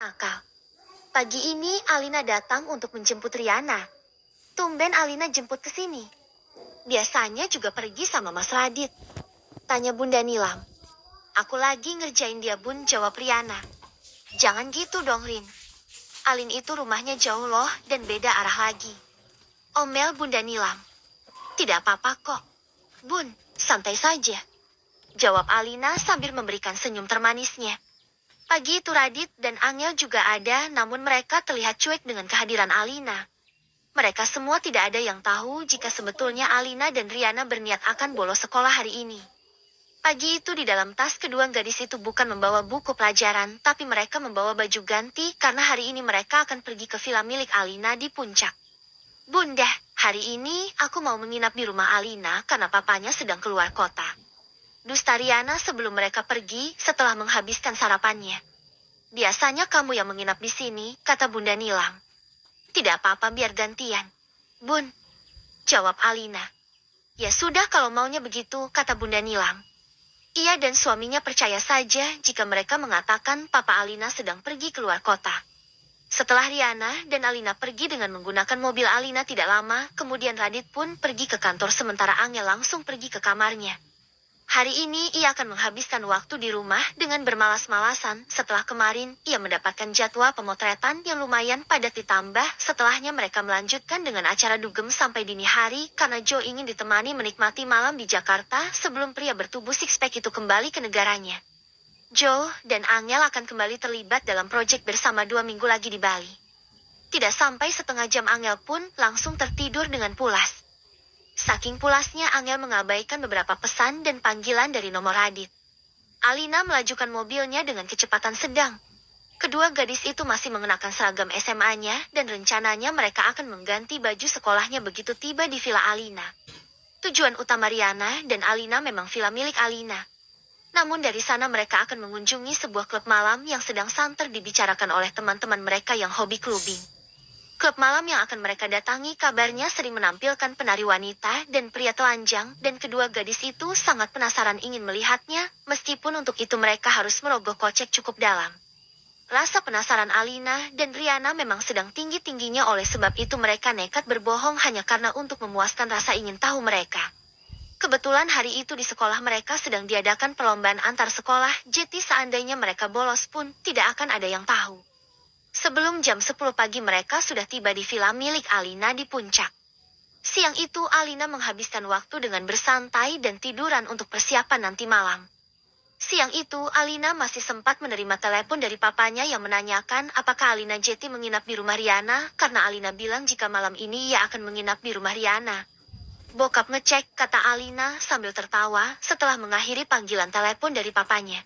Akal. Pagi ini Alina datang untuk menjemput Riana. Tumben Alina jemput ke sini. Biasanya juga pergi sama Mas Radit. Tanya Bunda Nilam. Aku lagi ngerjain dia Bun, jawab Riana. Jangan gitu dong Rin. Alin itu rumahnya jauh loh dan beda arah lagi. Omel Bunda Nilam. Tidak apa-apa kok. Bun, santai saja. Jawab Alina sambil memberikan senyum termanisnya. Pagi itu Radit dan Angel juga ada, namun mereka terlihat cuek dengan kehadiran Alina. Mereka semua tidak ada yang tahu jika sebetulnya Alina dan Riana berniat akan bolos sekolah hari ini. Pagi itu di dalam tas kedua gadis itu bukan membawa buku pelajaran, tapi mereka membawa baju ganti karena hari ini mereka akan pergi ke villa milik Alina di puncak. Bunda, hari ini aku mau menginap di rumah Alina karena papanya sedang keluar kota. Dusta Riana sebelum mereka pergi setelah menghabiskan sarapannya. Biasanya kamu yang menginap di sini, kata Bunda Nilang. Tidak apa-apa biar gantian. Bun, jawab Alina. Ya sudah kalau maunya begitu, kata Bunda Nilang. Ia dan suaminya percaya saja jika mereka mengatakan Papa Alina sedang pergi keluar kota. Setelah Riana dan Alina pergi dengan menggunakan mobil Alina tidak lama, kemudian Radit pun pergi ke kantor sementara Angel langsung pergi ke kamarnya. Hari ini ia akan menghabiskan waktu di rumah dengan bermalas-malasan. Setelah kemarin, ia mendapatkan jadwal pemotretan yang lumayan padat ditambah. Setelahnya mereka melanjutkan dengan acara dugem sampai dini hari karena Joe ingin ditemani menikmati malam di Jakarta sebelum pria bertubuh six-pack itu kembali ke negaranya. Joe dan Angel akan kembali terlibat dalam proyek bersama 2 minggu lagi di Bali. Tidak sampai setengah jam Angel pun langsung tertidur dengan pulas. Saking pulasnya Angel mengabaikan beberapa pesan dan panggilan dari nomor Radit. Alina melajukan mobilnya dengan kecepatan sedang. Kedua gadis itu masih mengenakan seragam SMA-nya dan rencananya mereka akan mengganti baju sekolahnya begitu tiba di villa Alina. Tujuan utama Riana dan Alina memang villa milik Alina. Namun dari sana mereka akan mengunjungi sebuah klub malam yang sedang santer dibicarakan oleh teman-teman mereka yang hobi clubbing. Klub malam yang akan mereka datangi kabarnya sering menampilkan penari wanita dan pria telanjang dan kedua gadis itu sangat penasaran ingin melihatnya, meskipun untuk itu mereka harus merogoh kocek cukup dalam. Rasa penasaran Alina dan Riana memang sedang tinggi-tingginya oleh sebab itu mereka nekat berbohong hanya karena untuk memuaskan rasa ingin tahu mereka. Kebetulan hari itu di sekolah mereka sedang diadakan perlombaan antar sekolah, jadi seandainya mereka bolos pun tidak akan ada yang tahu. Sebelum jam 10 pagi mereka sudah tiba di villa milik Alina di puncak. Siang itu Alina menghabiskan waktu dengan bersantai dan tiduran untuk persiapan nanti malam. Siang itu Alina masih sempat menerima telepon dari papanya yang menanyakan apakah Alina Jeti menginap di rumah Riana karena Alina bilang jika malam ini ia akan menginap di rumah Riana. Bokap ngecek, kata Alina sambil tertawa setelah mengakhiri panggilan telepon dari papanya.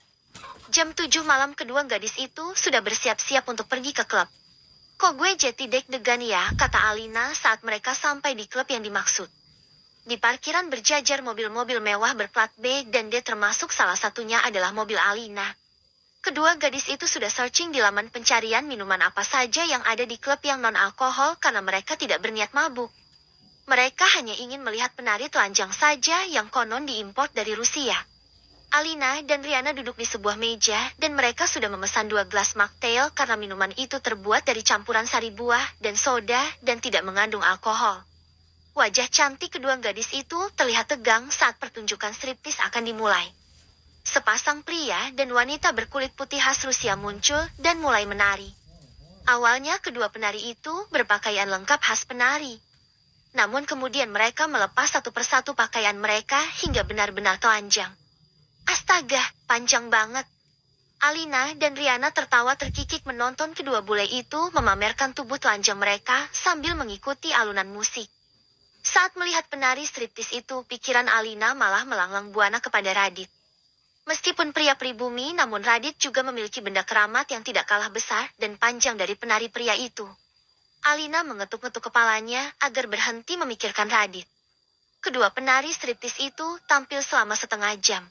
Jam 7 malam kedua gadis itu sudah bersiap-siap untuk pergi ke klub. Kok gue jadi deg-degan ya, kata Alina saat mereka sampai di klub yang dimaksud. Di parkiran berjajar mobil-mobil mewah berplat B dan D termasuk salah satunya adalah mobil Alina. Kedua gadis itu sudah searching di laman pencarian minuman apa saja yang ada di klub yang non-alkohol karena mereka tidak berniat mabuk. Mereka hanya ingin melihat penari telanjang saja yang konon diimpor dari Rusia. Alina dan Riana duduk di sebuah meja dan mereka sudah memesan 2 gelas mocktail karena minuman itu terbuat dari campuran sari buah dan soda dan tidak mengandung alkohol. Wajah cantik kedua gadis itu terlihat tegang saat pertunjukan striptis akan dimulai. Sepasang pria dan wanita berkulit putih khas Rusia muncul dan mulai menari. Awalnya kedua penari itu berpakaian lengkap khas penari. Namun kemudian mereka melepas satu persatu pakaian mereka hingga benar-benar telanjang. Astaga, panjang banget. Alina dan Riana tertawa terkikik menonton kedua bule itu memamerkan tubuh telanjang mereka sambil mengikuti alunan musik. Saat melihat penari striptis itu, pikiran Alina malah melanglang buana kepada Radit. Meskipun pria pribumi, namun Radit juga memiliki benda keramat yang tidak kalah besar dan panjang dari penari pria itu. Alina mengetuk-ngetuk kepalanya agar berhenti memikirkan Radit. Kedua penari striptis itu tampil selama setengah jam.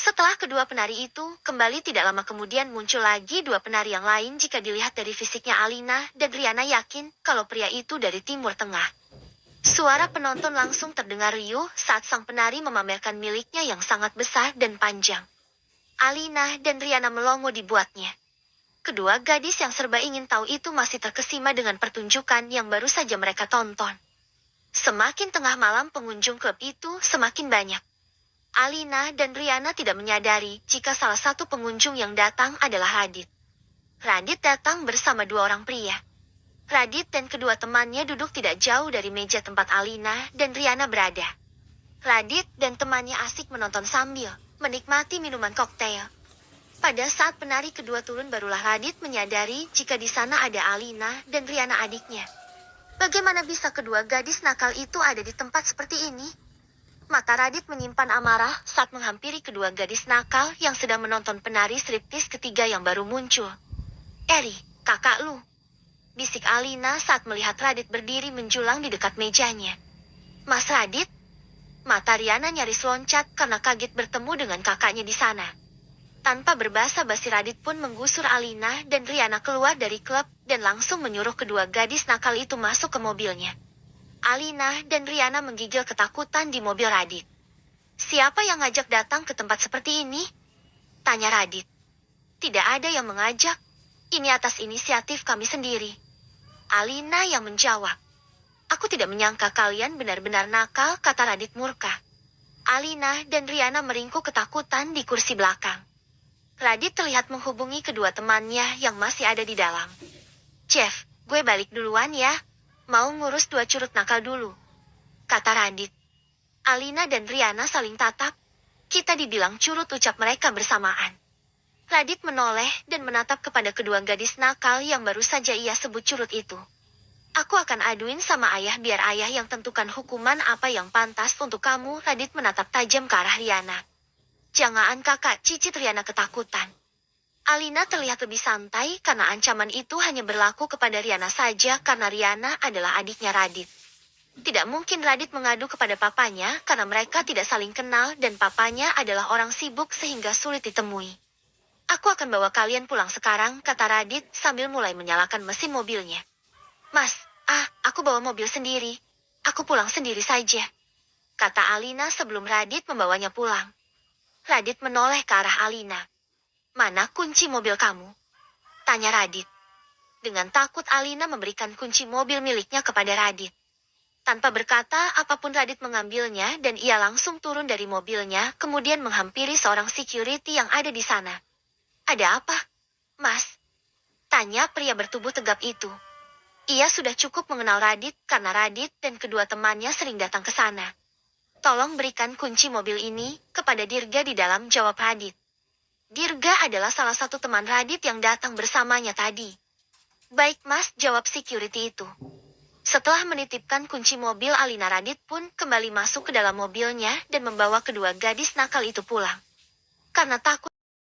Setelah kedua penari itu, kembali tidak lama kemudian muncul lagi 2 penari yang lain jika dilihat dari fisiknya Alina dan Riana yakin kalau pria itu dari Timur Tengah. Suara penonton langsung terdengar riuh saat sang penari memamerkan miliknya yang sangat besar dan panjang. Alina dan Riana melongo dibuatnya. Kedua gadis yang serba ingin tahu itu masih terkesima dengan pertunjukan yang baru saja mereka tonton. Semakin tengah malam pengunjung klub itu semakin banyak. Alina dan Riana tidak menyadari jika salah satu pengunjung yang datang adalah Radit. Radit datang bersama dua orang pria. Radit dan kedua temannya duduk tidak jauh dari meja tempat Alina dan Riana berada. Radit dan temannya asik menonton sambil menikmati minuman koktail. Pada saat penari kedua turun barulah Radit menyadari jika di sana ada Alina dan Riana adiknya. Bagaimana bisa kedua gadis nakal itu ada di tempat seperti ini? Mata Radit menyimpan amarah saat menghampiri kedua gadis nakal yang sedang menonton penari striptis ketiga yang baru muncul. "Eri, kakak lu," bisik Alina saat melihat Radit berdiri menjulang di dekat mejanya. "Mas Radit?" Mata Riana nyaris loncat karena kaget bertemu dengan kakaknya di sana. Tanpa berbasa-basi Radit pun menggusur Alina dan Riana keluar dari klub dan langsung menyuruh kedua gadis nakal itu masuk ke mobilnya. Alina dan Riana menggigil ketakutan di mobil Radit. "Siapa yang ngajak datang ke tempat seperti ini?" tanya Radit. "Tidak ada yang mengajak. Ini atas inisiatif kami sendiri." Alina yang menjawab. "Aku tidak menyangka kalian benar-benar nakal," kata Radit murka. Alina dan Riana meringkuk ketakutan di kursi belakang. Radit terlihat menghubungi kedua temannya yang masih ada di dalam. "Jeff, gue balik duluan ya. Mau ngurus dua curut nakal dulu," kata Radit. Alina dan Riana saling tatap. Kita dibilang curut, ucap mereka bersamaan. Radit menoleh dan menatap kepada kedua gadis nakal yang baru saja ia sebut curut itu. "Aku akan aduin sama ayah biar ayah yang tentukan hukuman apa yang pantas untuk kamu." Radit menatap tajam ke arah Riana. "Jangan kakak," cicit Riana ketakutan. Alina terlihat lebih santai karena ancaman itu hanya berlaku kepada Riana saja karena Riana adalah adiknya Radit. Tidak mungkin Radit mengadu kepada papanya karena mereka tidak saling kenal dan papanya adalah orang sibuk sehingga sulit ditemui. "Aku akan bawa kalian pulang sekarang," kata Radit sambil mulai menyalakan mesin mobilnya. "Mas, aku bawa mobil sendiri. Aku pulang sendiri saja," kata Alina sebelum Radit membawanya pulang. Radit menoleh ke arah Alina. "Mana kunci mobil kamu?" tanya Radit. Dengan takut Alina memberikan kunci mobil miliknya kepada Radit. Tanpa berkata apapun Radit mengambilnya dan ia langsung turun dari mobilnya kemudian menghampiri seorang security yang ada di sana. "Ada apa, Mas?" tanya pria bertubuh tegap itu. Ia sudah cukup mengenal Radit karena Radit dan kedua temannya sering datang ke sana. "Tolong berikan kunci mobil ini kepada Dirga di dalam," jawab Radit. Dirga adalah salah satu teman Radit yang datang bersamanya tadi. "Baik mas," jawab security itu. Setelah menitipkan kunci mobil Alina, Radit pun kembali masuk ke dalam mobilnya dan membawa kedua gadis nakal itu pulang. Karena takut